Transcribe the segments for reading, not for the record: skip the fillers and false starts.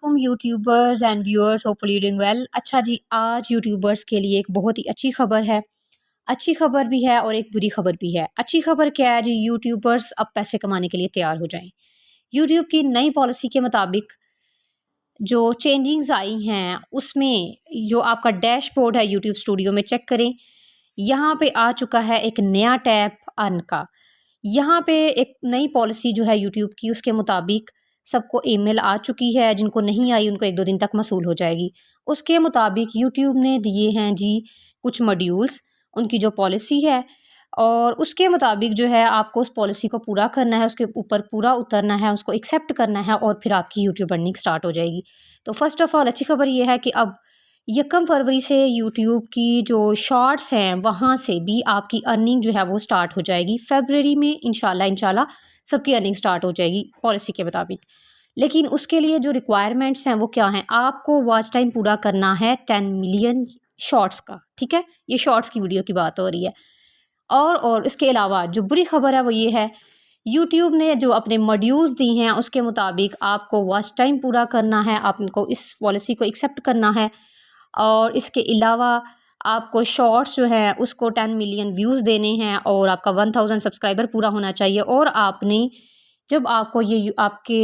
वालेकुम YouTubers and viewers, hopefully doing well. अच्छा जी, आज यूट्यूबर्स के लिए एक बहुत ही अच्छी खबर है। अच्छी खबर भी है और एक बुरी खबर भी है। अच्छी खबर क्या है जी, यूट्यूबर्स अब पैसे कमाने के लिए तैयार हो जाएं। यूट्यूब की नई पॉलिसी के मुताबिक जो चेंजिंग्स आई हैं उसमें जो आपका डैशबोर्ड है यूट्यूब स्टूडियो में चेक करें। यहाँ पे आ चुका है एक नया टैब अर्न का। यहाँ पे एक नई पॉलिसी जो है यूट्यूब की, उसके मुताबिक सबको ईमेल आ चुकी है। जिनको नहीं आई उनको 1-2 दिन तक मसूल हो जाएगी। उसके मुताबिक यूट्यूब ने दिए हैं जी कुछ मॉड्यूल्स, उनकी जो पॉलिसी है, और उसके मुताबिक जो है आपको उस पॉलिसी को पूरा करना है, उसके ऊपर पूरा उतरना है, उसको एक्सेप्ट करना है और फिर आपकी यूट्यूब अर्निंग स्टार्ट हो जाएगी। तो फर्स्ट ऑफ ऑल अच्छी खबर ये है कि अब 1 फरवरी से यूट्यूब की जो शॉर्ट्स हैं वहाँ से भी आपकी अर्निंग जो है वो स्टार्ट हो जाएगी। फरवरी में इंशाल्लाह सबकी अर्निंग स्टार्ट हो जाएगी पॉलिसी के मुताबिक। लेकिन उसके लिए जो रिक्वायरमेंट्स हैं वो क्या हैं? आपको वॉच टाइम पूरा करना है 10 मिलियन शॉर्ट्स का, ठीक है? ये शॉर्ट्स की वीडियो की बात हो रही है। और इसके अलावा जो बुरी खबर है वो ये है, यूट्यूब ने जो अपने मॉड्यूल्स दी हैं उसके मुताबिक आपको वॉच टाइम पूरा करना है, आपको इस पॉलिसी को एक्सेप्ट करना है। और इसके अलावा आपको शॉर्ट्स जो है उसको 10 मिलियन व्यूज़ देने हैं और आपका 1000 सब्सक्राइबर पूरा होना चाहिए। और आपने जब आपको ये आपके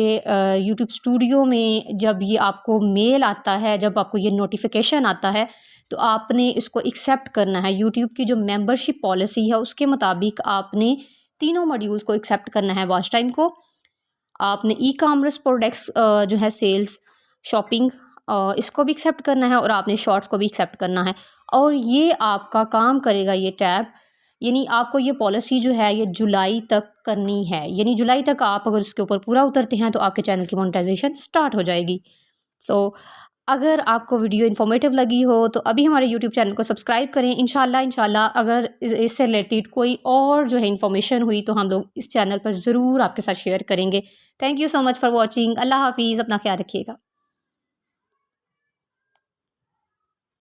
यूट्यूब स्टूडियो में जब ये आपको मेल आता है, जब आपको ये नोटिफिकेशन आता है, तो आपने इसको एक्सेप्ट करना है। यूट्यूब की जो मेंबरशिप पॉलिसी है उसके मुताबिक आपने तीनों मॉड्यूल्स को एक्सेप्ट करना है। वॉच टाइम को, आपने ई कॉमर्स प्रोडक्ट्स जो है सेल्स, शॉपिंग, इसको भी एक्सेप्ट करना है और आपने शॉर्ट्स को भी एक्सेप्ट करना है। और ये आपका काम करेगा ये टैब, यानी आपको ये पॉलिसी जो है ये जुलाई तक करनी है। यानी जुलाई तक आप अगर इसके ऊपर पूरा उतरते हैं तो आपके चैनल की मोनेटाइजेशन स्टार्ट हो जाएगी। सो अगर आपको वीडियो इन्फॉर्मेटिव लगी हो तो अभी हमारे यूट्यूब चैनल को सब्सक्राइब करें। इंशाल्लाह अगर इससे रिलेटेड कोई और जो है इन्फॉर्मेशन हुई तो हम लोग इस चैनल पर ज़रूर आपके साथ शेयर करेंगे। Thank you so much for watching. अल्लाह हाफिज़, अपना ख्याल रखिएगा।